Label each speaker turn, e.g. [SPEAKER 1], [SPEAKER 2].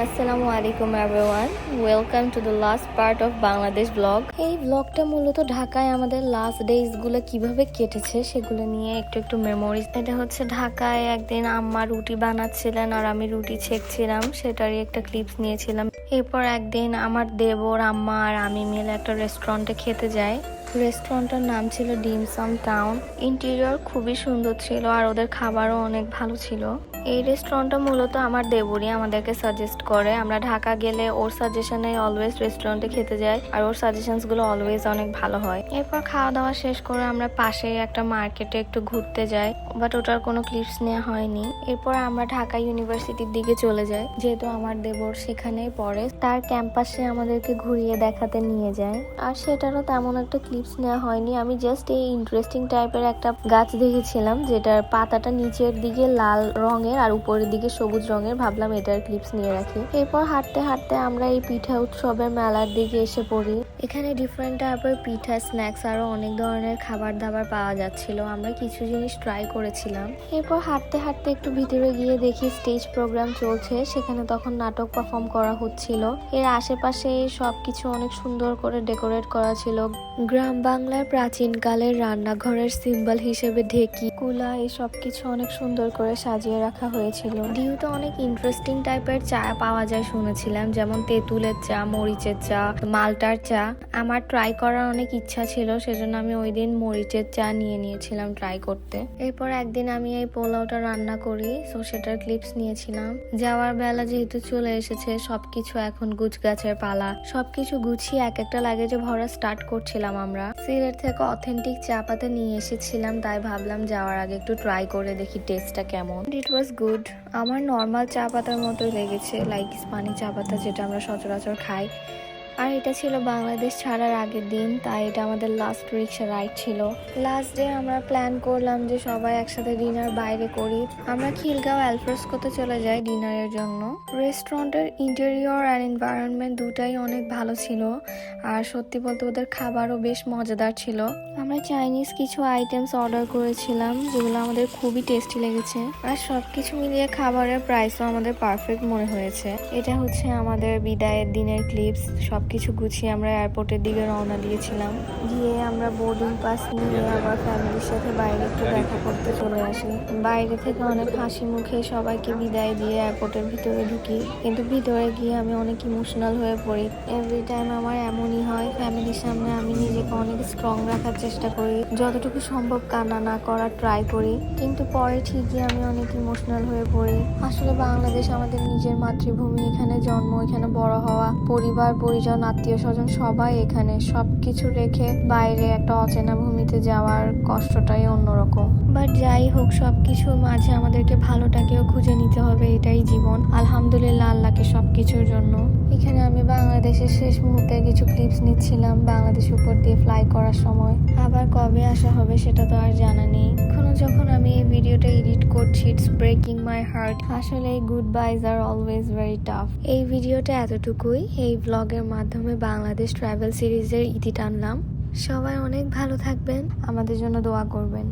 [SPEAKER 1] আসসালামু আলাইকুম everyone, welcome to the last part of Bangladesh blog. এই ব্লগটা মূলত ঢাকায় আমাদের লাস্ট ডেজগুলো কিভাবে কেটেছে সেগুলো নিয়ে একটু মেমোরিজ। এটা হচ্ছে ঢাকায় একদিন আম্মা রুটি বানাচ্ছিলেন আর আমি রুটি ছেঁকছিলাম, সেটারই একটা ক্লিপস নিয়েছিলাম। এরপর একদিন আমার দেবর, আম্মা আর আমি মিলে একটা রেস্টুরেন্টে খেতে যাই। রেস্টুরেন্টের নাম ছিল ডিমসাম টাউন। ইন্টেরিয়র খুবই সুন্দর ছিল আর ওদের খাবারও অনেক ভালো ছিল। এই রেস্টুরেন্টটা মূলত আমার দেবরই আমাদেরকে সাজেস্ট করে। আমরা ঢাকা গেলে ওর সাজেশনে অলওয়েজ রেস্টুরেন্টে খেতে যাই আর ওর সাজেশনস গুলো অলওয়েজ অনেক ভালো হয়। এরপর খাওয়া দাওয়া শেষ করে আমরা পাশে একটা মার্কেটে একটু ঘুরতে যাই, বাট ওটার কোনো ক্লিপস নেওয়া হয়নি। এরপর আমরা ঢাকা ইউনিভার্সিটির দিকে চলে যাই, যেহেতু আমার দেবর সেখানেই পড়ে। তার ক্যাম্পাসে আমাদেরকে ঘুরিয়ে দেখাতে নিয়ে যায়, আর সেটারও তেমন একটা ক্লিপস নেওয়া হয়নি। আমি জাস্ট এই ইন্টারেস্টিং টাইপের একটা গাছ দেখেছিলাম, যেটার পাতাটা নিচের দিকে লাল রঙের আর উপরের দিকে সবুজ রঙের। ভাবলাম এটার ক্লিপস নিয়ে রাখি। এরপর হাঁটতে হাঁটতে আমরা এই পিঠা উৎসবের মেলার দিকে এসে পড়ি। এখানে ডিফারেন্ট টাইপের পিঠা, স্ন্যাক্স আরো অনেক ধরনের খাবার দাবার পাওয়া যাচ্ছিল। আমরা কিছু জিনিস ট্রাই করেছিলাম। এরপর হাঁটতে হাঁটতে একটু ভিতরে গিয়ে দেখি স্টেজ প্রোগ্রাম চলছে। সেখানে তখন নাটক পারফর্ম করা হচ্ছিল। এর আশেপাশে সবকিছু অনেক সুন্দর করে ডেকোরেট করা ছিল। গ্রাম বাংলার প্রাচীনকালের রান্নাঘরের সিম্বল হিসেবে ঢেকি, কুলা, এই সব কিছু অনেক সুন্দর করে সাজিয়ে রাখা হয়েছিল। ডিউতে অনেক ইন্টারেস্টিং টাইপের চা পাওয়া যায় শুনেছিলাম, যেমন তেঁতুলের চা, মরিচের চা, মালটার চা। আমার ট্রাই করার অনেক ইচ্ছা ছিল, সেজন্য আমি ওই দিন মরিচের চা নিয়েছিলাম ট্রাই করতে। এরপর একদিন আমি এই পোলাওটা রান্না করি, সো সেটার ক্লিপস নিয়েছিলাম। যাওয়ার বেলা যেহেতু চলে এসেছে, সবকিছু এখন গুছগাছের পালা। সবকিছু গুছিয়ে এক একটা লাগেজে ভরা স্টার্ট করছিলাম আমরা। সিলেট থেকে অথেন্টিক চা পাতা নিয়ে এসেছিলাম, তাই ভাবলাম যাওয়ার আগে একটু ট্রাই করে দেখি টেস্টটা কেমন। ইট ওয়াজ গুড। আমার নর্মাল চা পাতার মতোই লেগেছে, লাইক স্পানি চা পাতা যেটা আমরা সচরাচর খাই। আর এটা ছিল বাংলাদেশ ছাড়ার আগের দিন, তাই এটা আমাদের লাস্ট রিক্সা রাইড ছিল। লাস্ট ডে আমরা প্ল্যান করলাম যে সবাই একসাথে ডিনার বাইরে করি। আমরা খিলগাঁও অ্যালফ্রেস্কোতে চলে যাই ডিনারের জন্য। রেস্টুরেন্টের ইন্টেরিয়র আর এনভায়রনমেন্ট দুটাই অনেক ভালো ছিল, আর সত্যি বলতে ওদের খাবারও বেশ মজাদার ছিল। আমরা চাইনিজ কিছু আইটেমস অর্ডার করেছিলাম, যেগুলো আমাদের খুবই টেস্টি লেগেছে। আর সবকিছু মিলিয়ে খাবারের প্রাইসও আমাদের পারফেক্ট মনে হয়েছে। এটা হচ্ছে আমাদের বিদায়ের দিনের ক্লিপস। সবকিছু গুছিয়ে আমরা এয়ারপোর্টের দিকে রওনা দিয়েছিলাম। গিয়ে আমরা বোর্ডিং পাস নিয়ে আবার ফ্যামিলির সাথে বাইরে একটু দেখা করতে চলে আসি। বাইরে থেকে অনেক হাসি মুখে সবাইকে বিদায় দিয়ে এয়ারপোর্টের ভিতরে ঢুকি, কিন্তু ভিতরে গিয়ে আমি অনেক ইমোশনাল হয়ে পড়ি। এভরি টাইম আমার এমনই হয়। ফ্যামিলির সামনে আমি নিজেকে অনেক স্ট্রং রাখার চেষ্টা করি, যতটুকু সম্ভব কান্না না করার ট্রাই করি, কিন্তু পরে ঠিকই আমি অনেক ইমোশনাল হয়ে পড়ি। আসলে বাংলাদেশ আমাদের নিজের মাতৃভূমি, এখানে জন্ম, এখানে বড় হওয়া, পরিবার পরিজন, আত্মীয় স্বজন সবাই এখানে। সবকিছু রেখে বাইরে একটা অচেনা ভূমিতে যাওয়ার কষ্টটাই অন্যরকম। বাট যাই হোক, সবকিছুর মাঝে আমাদেরকে ভালোটাকেও খুঁজে নিতে হবে, এটাই জীবন। আলহামদুলিল্লাহ আল্লাহকে সবকিছুর জন্য। এখানে আমি বাংলাদেশের শেষ মুহূর্তে কিছু ক্লিপস নিচ্ছিলাম বাংলাদেশের উপর দিয়ে ফ্লাই করার সময়। আবার কবে আসা হবে সেটা তো আর জানা নেই। এখনো যখন আমি এই ভিডিওটা এডিট করছি, ইটস ব্রেকিং মাই হার্ট। আসলে এই good বাইজ are always very tough. এই ভিডিওটা এতটুকুই। এই ব্লগের মাধ্যমে বাংলাদেশ ট্রাভেল সিরিজের ইতি টানলাম। সবাই অনেক ভালো থাকবেন, আমাদের জন্য দোয়া করবেন।